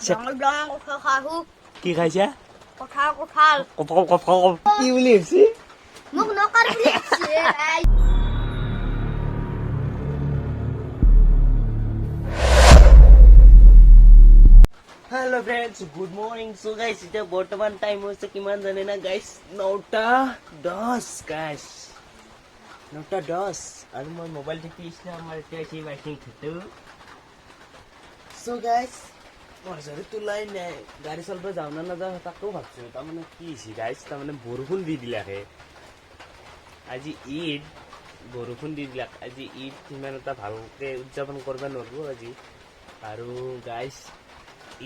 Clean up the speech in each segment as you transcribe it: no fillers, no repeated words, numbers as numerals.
কি খাইছা কঁঠাল কি বুলি ভাবছি মোক নকাৰ বুলি hello friends good morning so guys इतना बर्तमान टाइम होছে কিমান জানে না গাইস 9:10 গাইস 9:10 আৰু মই মোবাইল টিপি ইছনা আমাৰ এতিয়া কি বাইকিং থটো সো গাইস মোৰ জৰে তুলাই নাই গাড়ী চলব যাও না না যাও তাকো ভাবছো তা মানে কি হৈছে গাইস তা মানে বৰষুণ দি দিলাকে আজি ঈদ বৰষুণ দি দিলাক আজি ঈদ কিমান এটা ভালকে উদযাপন কৰবা নৰবো আজি আৰু গাইস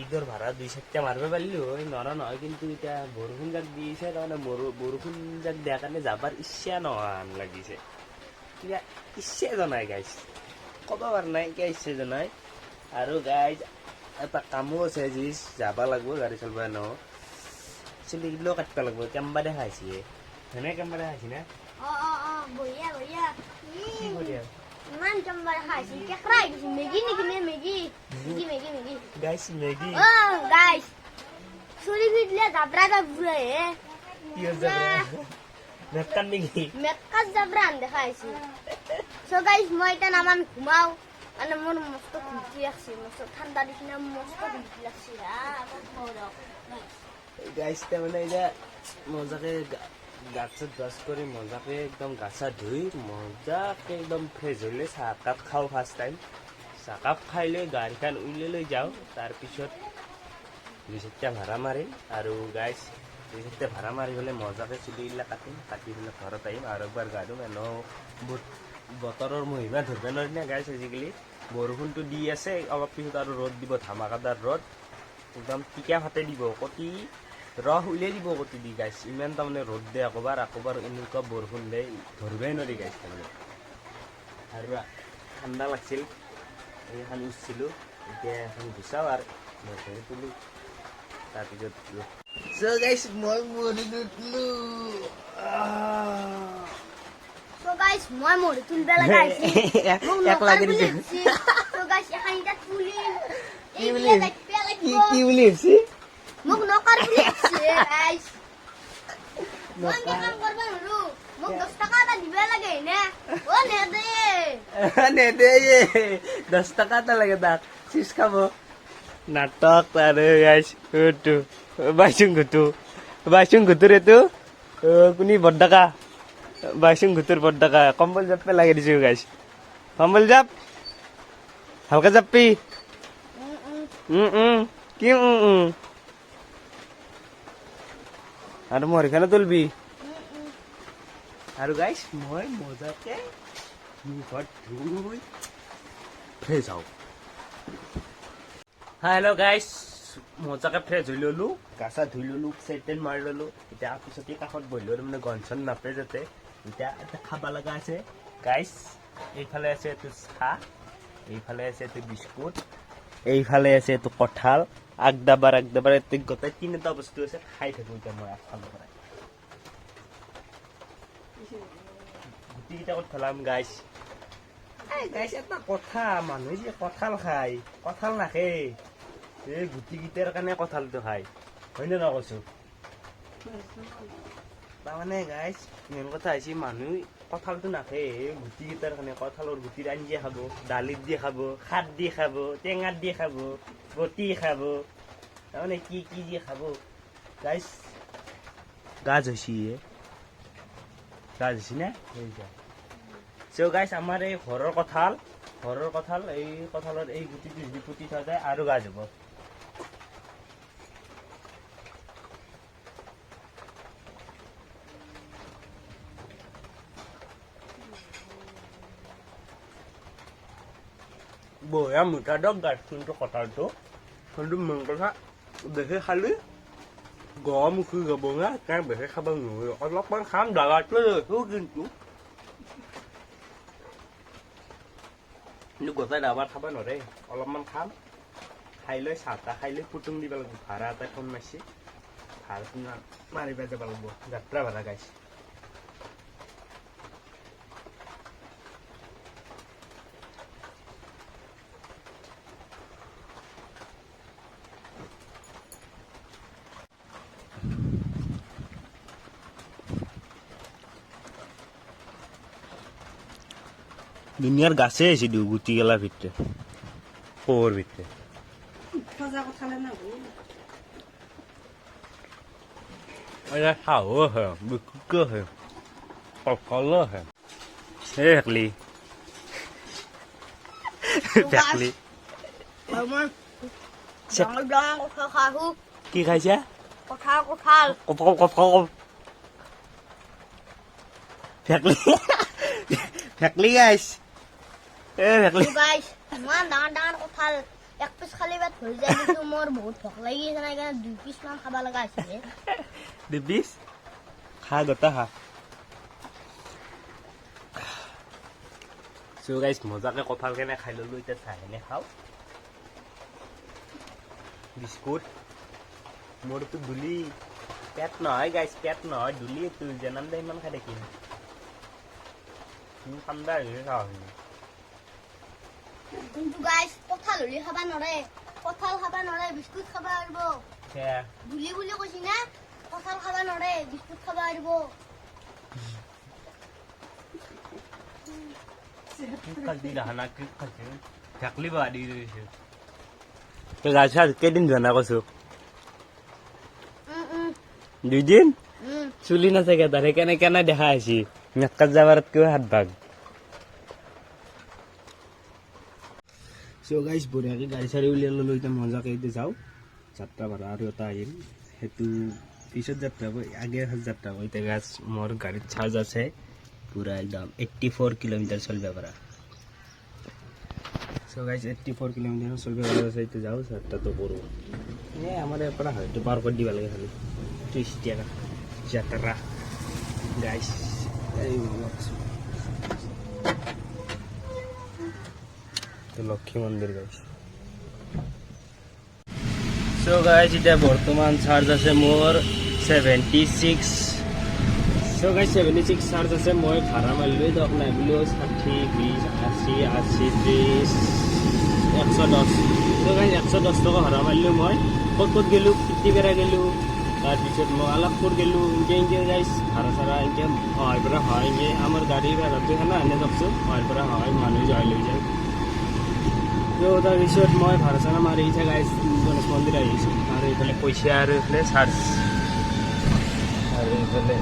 ঈদৰ ভাড়া 2-4টা মারবে পারলি হয় নরা নয় কিন্তু এটা বরষুণ যাক দিয়েছে তাহলে বরষুণ যাক দেওয়ার কারণে যাবার ইচ্ছা নহান লাগিছে কিবা ইচ্ছা জনাই গাইছ কবার নাই কিয় ইচ্ছা জনাই আৰু গাইজ এটা কামো আছে যি যাবা লাগব গাড়ী চলবা ন চুলিগিলেও কাটবা লাগব কেম্বা দেখাইছে হেনে কেম্বা দেখাইছি না বঢ়িয়া বঢ়িয়া কি বঢ়িয়া ইমান কেম্বা দেখাইছি কেকৰাই দিছি মেগি নেকি মেগি গাইছ মেগি গাইস চুলি ভিডলে জাবরা জাবরা কি জাবরা মেকান নেকি মেকান জাবরা দেখাইছি সো গাইস মই এটা নামান ঘুমাও মানে মোৰ মস্ত খুঁটি আছে মস্ত ঠাণ্ডা দিনা মস্ত খুঁটি লাগছে গাইস তা মানে এটা মজাকে গাছ ব্রাশ করে মজাকে একদম গাছা ধুই মজাকে একদম ফ্রেশ হইলে চাহ কাপ খাও ফার্স্ট টাইম চাকাপ খাই লৈ গাড়ীখন উলিয়াই লৈ যাওঁ তাৰপিছত 2-4টা ভাড়া মাৰিম আৰু গাইছ 2-4টা ভাড়া মাৰি হ'লে মজাকে চুলিবিলাক কাটি পেলাই ঘৰত আহিম আৰু একবাৰ গা ধুম এনেও বতৰৰ মহিমা ধৰিব নোৱাৰি না গাইছ আজিকালি বৰষুণটো দি আছে অলপ পিছত আৰু ৰ'দ দিব ধামাকাদাৰ ৰ'দ একদম টিকা ফাটে দিব কটি ৰস উলিয়াই দিব কটি দি গাইছ ইমান তাৰমানে ৰ'দ দিয়ে আকবাৰ এনেকুৱা বৰষুণ দিয়ে ধৰিবই নোৱাৰি গাইছ তাৰমানে আৰু ঠাণ্ডা লাগছিল এইখন উঠিছিলোঁ এতিয়া এখন গুচাওঁ আৰু মই ধৰি তুলোঁ তাৰপিছত চ' গাইছ মই মৰি নুঠলোঁ সো গাইস মই মৰি তুলবা লাগা আইছি এক লাগি দিছে সো গাইস এখন এটা তুলি কি বুলি ভাবছি মোক নকাৰ বুলি গাইস মই কাম কৰবা নৰো মোক 10 টাকা এটা দিবা লাগে নে ও নেদে 10 টাকা এটা লাগে তাক চিজ খাব নাটক আৰু গাইছ উঠু বাইচুং ঘুটু ৰেতু কোনি বড্ডাকা বাইচুং ঘুটুৰ বড্ডাকা কম্বল জাপ পেলাই দিছো গাইছ কম্বল জাপ হালকা জাপি কি আৰু মৰিখানে তুলবি আৰু গাইছ মই মজাকে মুখত ধুই ফ্ৰেছ হওঁ হেল্ল' গাইছ মজাকে ফ্ৰেছ হৈ ল'লোঁ গা-চা ধুই ল'লোঁ চেইটেন মাৰি ল'লোঁ এতিয়া পিছতে কাষত বহিলোঁ মানে গন-চন নাপে যাতে এতিয়া এটা খাব লগা আছে গাইছ এইফালে আছে এইটো চাহ এইফালে আছে এইটো বিস্কুট এইফালে আছে এইটো কঁঠাল আগদাবাৰ এইটো গোটেই 3টা বস্তু আছে খাই থাকোঁ এতিয়া মই আগফালৰ পৰা গুটিকেইটা ক'ত পেলাম গাইছ গাইছ এটা কথা মানুহে যে কঁঠাল খায় কঁঠাল নাখে এই গুটিকেইটাৰ কাৰণে কঁঠালটো খায় হয়নে নহয় কৈছোঁ তাৰমানে গাইছ মেইন কথা হৈছে মানুহ কঁঠালটো নাখে গুটিকেইটাৰ কাৰণে কঁঠালৰ গুটিৰ আঞ্জা খাব দালিত দি খাব খাৰ দি খাব টেঙাত দি খাব বটি খাব তাৰমানে কি যে খাব গাইছ গাজ হৈছে না চ' গাইছ আমাৰ এই ঘৰৰ কঁঠাল এই কঁঠালৰ এই গুটিটো যদি পুতি থোৱা যায় আৰু গাজ হ'ব বঢ়িয়া মিঠা দক গাছ কিন্তু কঁঠালটো কিন্তু মেইন কথা বেছি খালি গৰম উঠি যাব না কাৰণ বেছি খাব নোৱাৰি অলপমান খাম দাগাটো লৈছোঁ কিন্তু গোটেই দাবাৰ খাব নোৱাৰে অলপমান খাম খাই লৈ চাহ খাই লৈ পুতুং দিব লাগিব ভাড়া এটা ফোন মাৰিছে ভাড়াটো মাৰিব যাব লাগিব যাত্ৰা ভাড়া গাইছ দুনিয়ার গাছে এসে দিও গুটি গেলা ভিতরে পোর ভিতরে এটা খাও হ্যাঁ বিক্রি হয় কল হ্যাঁ একলি একলি কি খাইছে কঁঠাল কঁঠাল কপাল কপাল ফেকলি ফেকলি গাইছ ফেকলি গাইছ ইমান ডাঙৰ ডাঙৰ কঁঠাল এক পিচ খালি পেট হৈ যায় কিন্তু মোৰ বহুত ভোক লাগি আছে না সেইকাৰণে 2 পিচ মান খাব লগা হৈছে দিবিস খা গোটা খা সো গাইছ মজাকে কঁঠাল কেনে খাই ললো এতিয়া চাহ এনে খাও বিস্কুট মোৰতো দুলি পেট নহয় গাইছ পেট নহয় দুলি তুই জনাম দে ইমান খাই দেখিম ঠাণ্ডা হৈ খাওঁ কিন্তু গাইছ কঁঠাল হলি খাবা নৰে কঁঠাল খাবা নৰে বিস্কুট খাবা পাৰিব দুলি বুলি কৈছি না কঁঠাল খাবা নৰে বিস্কুট খাবা পাৰিব কালি দাহানা কি খাইছে থাকলি বা দি দিছে তো গাইছ কেইদিন জানা কৈছো 2 দিন চুলি না চাগে তাৰে কেনে কেনে দেখা আছি মেকাত যাবাৰত কিয় হাত ভাগ সো গাইছ বঢ়িয়াকে গাড়ী চাৰি উলিয়াই ললো এতিয়া মজাকে এতিয়া যাওঁ যাত্ৰা ভাড়া আৰু এটা আহিল সেইটো পিছত যাত্ৰা হ'ব আগে যাত্ৰা হ'ব এতিয়া গাছ মোৰ গাড়ীত চাৰ্জ আছে পুৰা একদম 84 কিলোমিটাৰ চলিব পাৰা সো গাইছ 84 কিলোমিটাৰ চলিব পাৰা আছে এতিয়া যাওঁ যাত্ৰাটো কৰোঁ আমাৰ ইয়াৰ পৰা হয়তো পাৰ কৰি দিব লাগে খালি 30 টাকা যাত্ৰা গাইছ লক্ষ্মী মন্দিৰ গাইছ সো গাইছ এতিয়া বৰ্তমান চাৰ্জ আছে মোৰ 76 সো গাইছ 76 চাৰ্জ আছে মই ভাড়া মাৰিলোঁ দক নাই বুলিও 60 20 80 80 30 110 সো গাইছ 110 টকা ভাড়া মাৰিলোঁ মই ক'ত ক'ত গ'লোঁ পিটিবেৰা গ'লোঁ তাৰপিছত মই আলাপপুৰ গ'লোঁ এনেকৈ গাইছ ভাড়া চাড়া এনেকৈ সহায় পৰা হয় এনেকৈ আমাৰ গাড়ী ভাড়াটো সেনা এনে যাওকচোন সহায় পৰা হয় মানুহ যাই লৈ যায় তো তাৰপিছত মই ভাড়া চাড়া মাৰি আহিছে গাইছ গণেশ মন্দিৰ আহিছোঁ আৰু এইফালে পইচা আৰু এইফালে চাৰ্জ আৰু এইফালে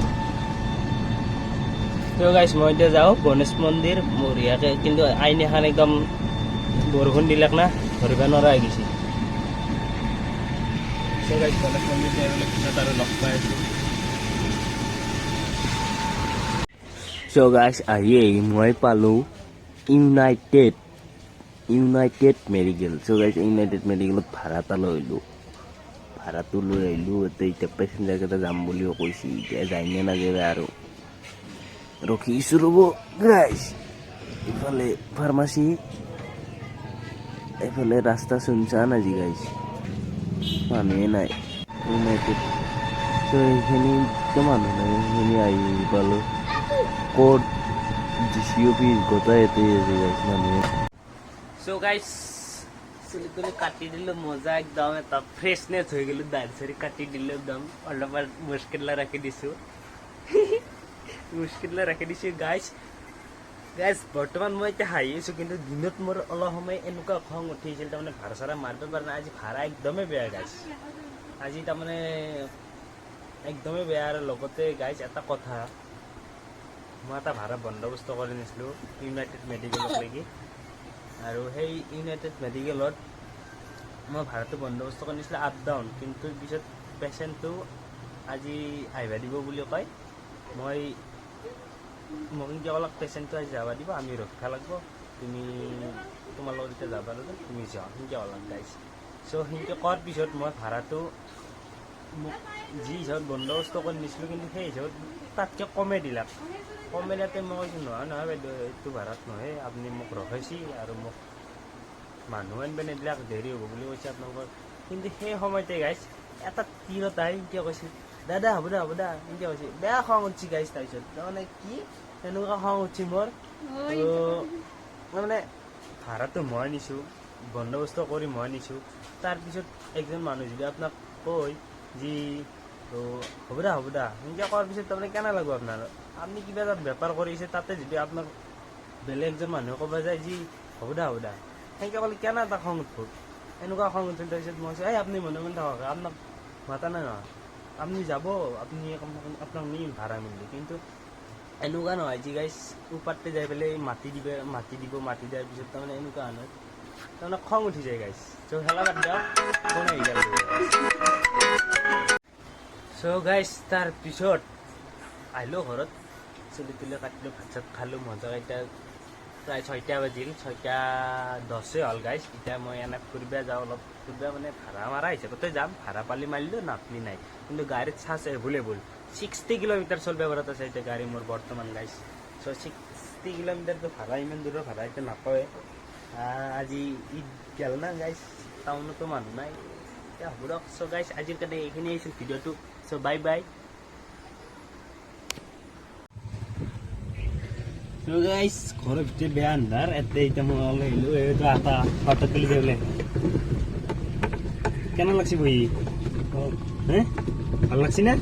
তো গাইছ মই এতিয়া যাওঁ গণেশ মন্দিৰ বঢ়িয়াকৈ কিন্তু আইন এখন একদম বৰষুণ দিলাক না ধৰিব নোৱাৰা হৈ গৈছে তো গাইছ গণেশ মন্দিৰ পিছত আৰু লগ পাই আছোঁ তো গাইছ আহি মই পালোঁ ইউনাইটেড মেডিকেল সো গাইছ ইউনাইটেড মেডিকেলত ভাড়া এটা লৈ আহিলোঁ ভাড়াটো লৈ আহিলোঁ এতিয়া পেচেঞ্জাৰকেইটা যাম বুলিও কৈছে এতিয়া যায়নে নাযায় আৰু ৰখিছোঁ ৰ'ব গাইছ ইফালে ফাৰ্মাচী এইফালে ৰাস্তা চুনচান আজি গাইছ মানুহে নাই ইউনাইটেড তো এইখিনিতো মানুহ নাই এইখিনি আহি পালোঁ ক'ত ডিচি অফিচ গোটাই ইয়াতে আছে গাইছ মানুহে সো গাইছ চুলি তুলি কাটি দিলোঁ মজা একদম এটা ফ্ৰেছনেছ হৈ গ'লোঁ দাড়ি চাৰি কাটি দিলোঁ একদম অলপমান মুস্কিলা ৰাখি দিছোঁ গাইছ বৰ্তমান মই এতিয়া হাঁহি আছোঁ কিন্তু দিনত মোৰ অলপ সময় এনেকুৱা খং উঠিছিল তাৰমানে ভাড়া চাড়া মাৰিব পৰা নাই আজি ভাড়া একদমেই বেয়া গাইছ আজি তাৰমানে একদমেই বেয়া আৰু লগতে গাইছ এটা কথা মই এটা ভাড়া বন্দবস্ত কৰি নিছিলোঁ ইউনাইটেড মেডিকেলত লাগি আৰু সেই ইউনাইটেড মেডিকেলত মই ভাড়াটো বন্দবস্ত কৰি নিছিলোঁ আপ ডাউন কিন্তু পিছত পেচেণ্টটো আজি আহিব দিব বুলি কয় মই মোক এনেকৈ অলপ পেচেণ্টটো আজি যাব দিব আমি ৰখিব লাগিব তুমি তোমাৰ লগত এতিয়া যাব লাগিব তুমি যোৱা সেনেকৈ অলপ গাইছ চ' সেনেকৈ কোৱাৰ পিছত মই ভাড়াটো মোক যি হিচাপত বন্দবস্ত কৰি নিছিলোঁ কিন্তু সেই হিচাপত তাতকৈ কমে দিলাক কমে দিয়াতে মই কৈছোঁ নহয় বাইদেউ এইটো ভাড়াত নহয় আপুনি মোক ৰখাইছি আৰু মোক মানুহ আনিব নিদিলাক দেৰি হ'ব বুলি কৈছে আপোনালোকৰ কিন্তু সেই সময়তে গাইছ এটা তিৰত আহি এনেকৈ কৈছিল দাদা হ'ব দা এনেকৈ কৈছে বেয়া খং উঠছি গাইছ তাৰপিছত তাৰমানে কি তেনেকুৱা খং উঠছি মোৰ তাৰমানে ভাড়াটো মই নিছোঁ বন্দবস্ত কৰি মই নিছোঁ তাৰপিছত একজন মানুহ যদি আপোনাক কয় যি হ'ব দা এনেকৈ কোৱাৰ পিছত তাৰমানে কেনে লাগিব আপোনাৰ আপুনি কিবা এটা বেপাৰ কৰিছে তাতে যদি আপোনাক বেলেগ এজন মানুহে ক'ব যায় যি হ'ব দা সেনেকৈ ক'লে কেনে এটা খং উঠব এনেকুৱা খং উঠিল তাৰপিছত মই কৈছোঁ এই আপুনি মনে মনে থাকক আপোনাক মাতা নাই নহয় আপনি যাব আপনি আপোনাক নিম ভাড়া মিলি কিন্তু এনেকুৱা নহয় যি গাইছ ওপাৰতে যাই পেলাই মাতি দিয়াৰ পিছত তাৰমানে এনেকুৱা নহয় তাৰমানে খং উঠি যায় গাইছ চ' খেলা বাদ দিয়ক কোন আহি গ'ল চ' গাইছ তাৰপিছত আহিলোঁ ঘৰত চুলি তুলি কাটিলোঁ ভাত চাত খালোঁ মজাকৈ এতিয়া প্ৰায় 6টা বাজিল 6:10 হ'ল গাইছ এতিয়া মই এনে ফুৰিব যাওঁ অলপ ফুৰিব মানে ভাড়া মাৰা হিচাপতে যাম ভাড়া পালি মাৰিলোঁ নাপলি নাই কিন্তু গাড়ীত চাৰ্জ এভেইলেবল 60 কিলোমিটাৰ চলিব পৰাত আছে এতিয়া গাড়ী মোৰ বৰ্তমান গাইছ চ' 60 কিলোমিটাৰটো ভাড়া ইমান দূৰৰ ভাড়া এতিয়া নাপাওঁৱে আজি ঈদ গেল না গাইছ টাউনতো মানুহ নাই এতিয়া হ'ব দিয়ক চ' গাইছ আজিৰ কাৰণে এইখিনি আহিছিল ভিডিঅ'টো চ' বাই বাই So guys, ঘৰৰ ভিতৰত বেয়া আন্ধাৰ এতিয়া মই অলপ আহিলোঁ এইটো আটা তুলি দিলে কেনে লাগছে বহি হে ভাল লাগছে না